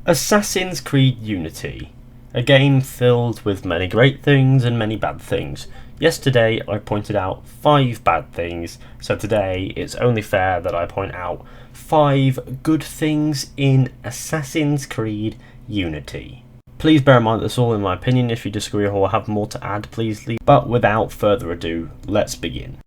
Assassin's Creed Unity, a game filled with many great things and many bad things. Yesterday I pointed out 5 bad things, so today it's only fair that I point out 5 good things in Assassin's Creed Unity. Please bear in mind that's all in my opinion. If you disagree or have more to add, please leave. But without further ado, let's begin.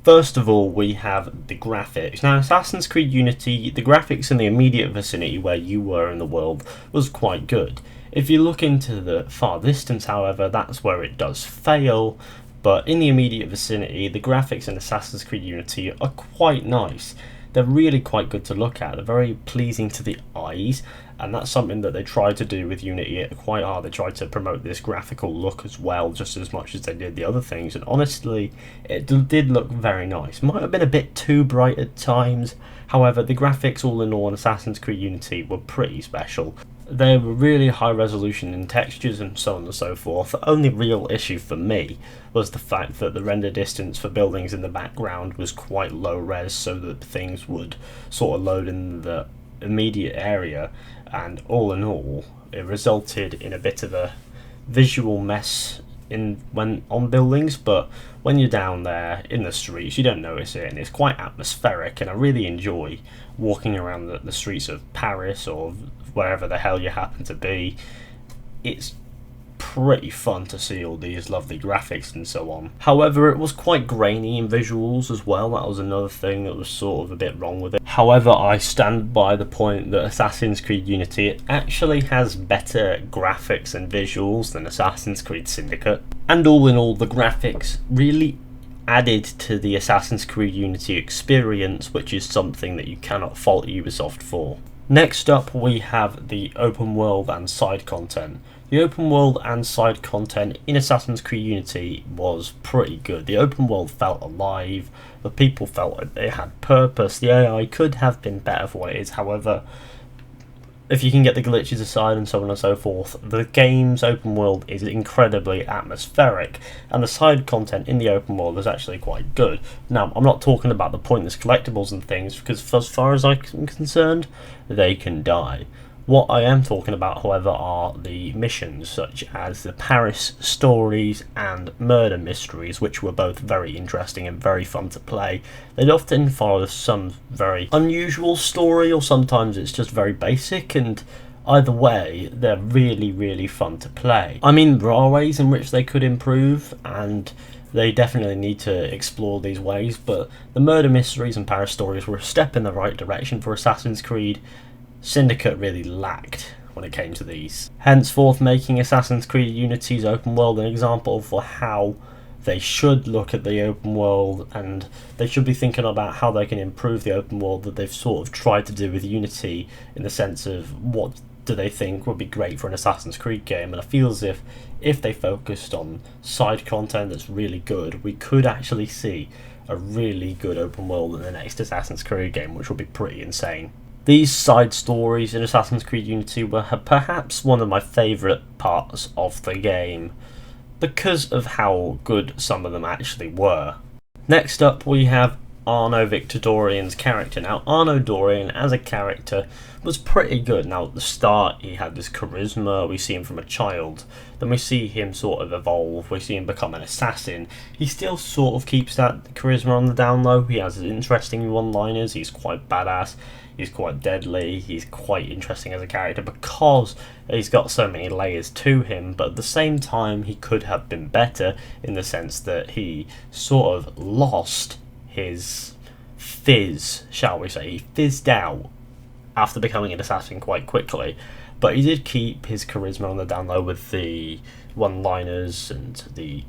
First of all, we have the graphics. Now, Assassin's Creed Unity, the graphics in the immediate vicinity where you were in the world was quite good. If you look into the far distance, however, that's where it does fail. But in the immediate vicinity, the graphics in Assassin's Creed Unity are quite nice. They're really quite good to look at. They're very pleasing to the eyes, and that's something that they tried to do with Unity quite hard. They tried to promote this graphical look as well, just as much as they did the other things, and honestly, it did look very nice. Might have been a bit too bright at times, however, the graphics all in all in Assassin's Creed Unity were pretty special. They were really high resolution in textures and so on and so forth. The only real issue for me was the fact that the render distance for buildings in the background was quite low res, so that things would sort of load in the immediate area, and all in all it resulted in a bit of a visual mess when on buildings, but when you're down there in the streets you don't notice it, and it's quite atmospheric, and I really enjoy walking around the streets of Paris or wherever the hell you happen to be. It's pretty fun to see all these lovely graphics and so on. However, it was quite grainy in visuals as well. That was another thing that was sort of a bit wrong with it. However, I stand by the point that Assassin's Creed Unity actually has better graphics and visuals than Assassin's Creed Syndicate. And all in all, the graphics really added to the Assassin's Creed Unity experience, which is something that you cannot fault Ubisoft for. Next up, we have the open world and side content. The open world and side content in Assassin's Creed Unity was pretty good. The open world felt alive, the people felt like they had purpose, the AI could have been better for what it is, however, if you can get the glitches aside and so on and so forth, the game's open world is incredibly atmospheric, and the side content in the open world is actually quite good. Now, I'm not talking about the pointless collectibles and things, because as far as I'm concerned, they can die. What I am talking about, however, are the missions, such as the Paris stories and murder mysteries, which were both very interesting and very fun to play. They'd often follow some very unusual story, or sometimes it's just very basic, and either way, they're really, really fun to play. I mean, there are ways in which they could improve, and they definitely need to explore these ways, but the murder mysteries and Paris stories were a step in the right direction for Assassin's Creed. Syndicate really lacked when it came to these, henceforth making Assassin's Creed Unity's open world an example for how they should look at the open world, and they should be thinking about how they can improve the open world that they've sort of tried to do with Unity, in the sense of what do they think would be great for an Assassin's Creed game. And I feel as if they focused on side content that's really good, we could actually see a really good open world in the next Assassin's Creed game, which would be pretty insane. These side stories in Assassin's Creed Unity were perhaps one of my favourite parts of the game, because of how good some of them actually were. Next up, we have Arno Victor Dorian's character. Now, Arno Dorian as a character was pretty good. Now, at the start, he had this charisma. We see him from a child. Then we see him sort of evolve. We see him become an assassin. He still sort of keeps that charisma on the down low. He has interesting one-liners. He's quite badass. He's quite deadly. He's quite interesting as a character because he's got so many layers to him, but at the same time, he could have been better in the sense that he sort of lost his fizz, shall we say. He fizzed out after becoming an assassin quite quickly, but he did keep his charisma on the down low with the one-liners and the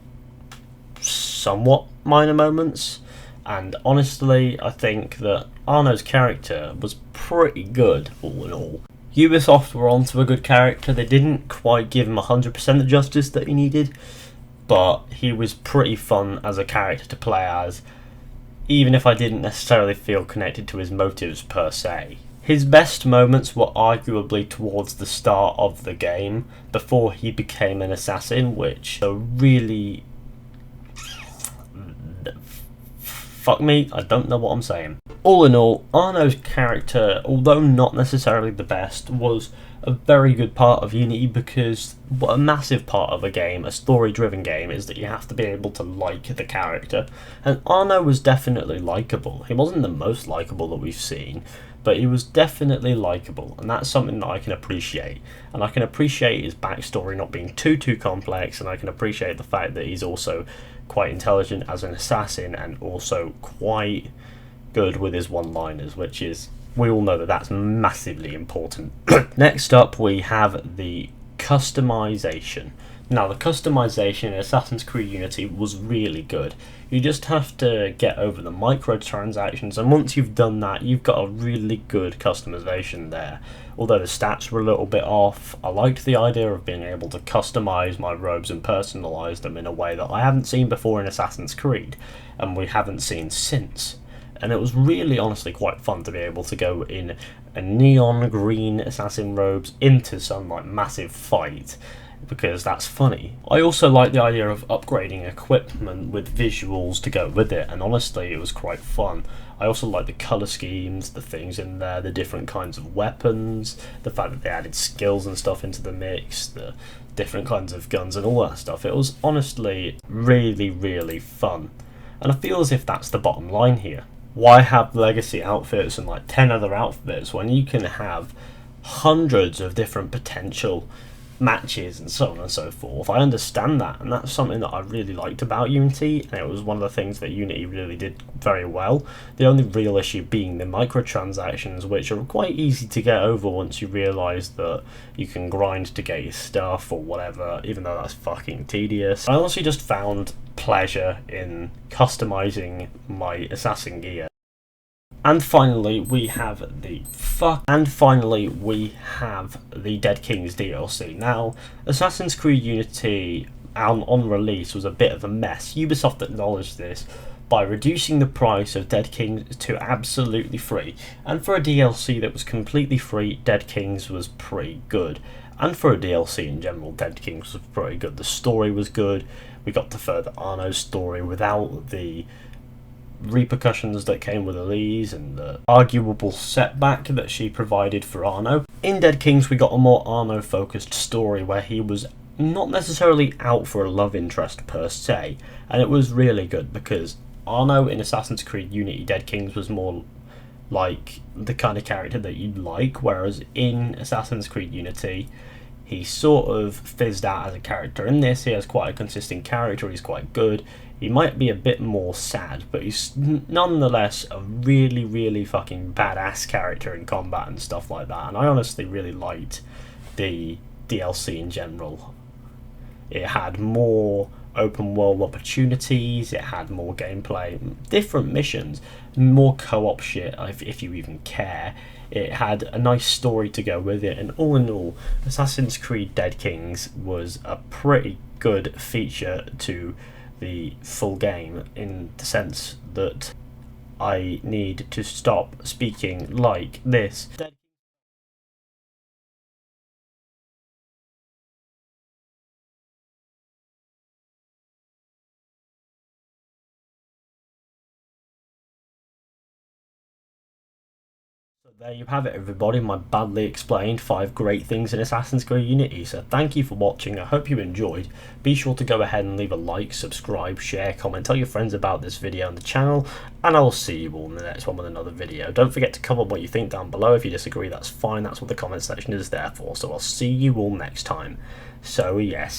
somewhat minor moments. And honestly, I think that Arno's character was pretty good all in all. Ubisoft were onto a good character. They didn't quite give him 100% the justice that he needed, but he was pretty fun as a character to play as, even if I didn't necessarily feel connected to his motives per se. His best moments were arguably towards the start of the game, before he became an assassin, which are really fuck me, I don't know what I'm saying. All in all, Arno's character, although not necessarily the best, was a very good part of Unity, because what a massive part of a game, a story-driven game, is that you have to be able to like the character. And Arno was definitely likeable. He wasn't the most likeable that we've seen, but he was definitely likeable, and that's something that I can appreciate. And I can appreciate his backstory not being too complex, and I can appreciate the fact that he's also quite intelligent as an assassin, and also quite good with his one-liners, which is, we all know that that's massively important. Next up, we have the customization. Now, the customization in Assassin's Creed Unity was really good. You just have to get over the microtransactions, and once you've done that, you've got a really good customization there. Although the stats were a little bit off, I liked the idea of being able to customize my robes and personalize them in a way that I haven't seen before in Assassin's Creed, and we haven't seen since. And it was really honestly quite fun to be able to go in a neon green assassin robes into some like massive fight, because that's funny. I also like the idea of upgrading equipment with visuals to go with it, and honestly it was quite fun. I also like the colour schemes, the things in there, the different kinds of weapons, the fact that they added skills and stuff into the mix, the different kinds of guns and all that stuff. It was honestly really fun, and I feel as if that's the bottom line here. Why have legacy outfits and like 10 other outfits when you can have hundreds of different potential matches and so on and so forth? I understand that, and that's something that I really liked about Unity, and it was one of the things that Unity really did very well. The only real issue being the microtransactions, which are quite easy to get over once you realise that you can grind to get your stuff or whatever, even though that's fucking tedious. I honestly just found pleasure in customising my assassin gear. And finally, we have the Dead Kings DLC. Now, Assassin's Creed Unity on release was a bit of a mess. Ubisoft acknowledged this by reducing the price of Dead Kings to absolutely free. And for a DLC that was completely free, Dead Kings was pretty good. And for a DLC in general, Dead Kings was pretty good. The story was good. We got to further Arno's story without the repercussions that came with Elise and the arguable setback that she provided for Arno. In Dead Kings, we got a more Arno focused story where he was not necessarily out for a love interest per se, and it was really good because Arno in Assassin's Creed Unity Dead Kings was more like the kind of character that you'd like, whereas in Assassin's Creed Unity he sort of fizzed out as a character. In this, he has quite a consistent character, he's quite good. He might be a bit more sad, but he's nonetheless a really fucking badass character in combat and stuff like that, and I honestly really liked the DLC in general. It had more open world opportunities, it had more gameplay, different missions, more co-op shit if you even care. It had a nice story to go with it, and all in all, Assassin's Creed Dead Kings was a pretty good feature to the full game, in the sense that I need to stop speaking like this. So there you have it, everybody, my badly explained 5 great things in Assassin's Creed Unity. So thank you for watching, I hope you enjoyed. Be sure to go ahead and leave a like, subscribe, share, comment, tell your friends about this video and the channel, and I will see you all in the next one with another video. Don't forget to comment what you think down below. If you disagree, that's fine, that's what the comment section is there for. So I'll see you all next time. So yeah.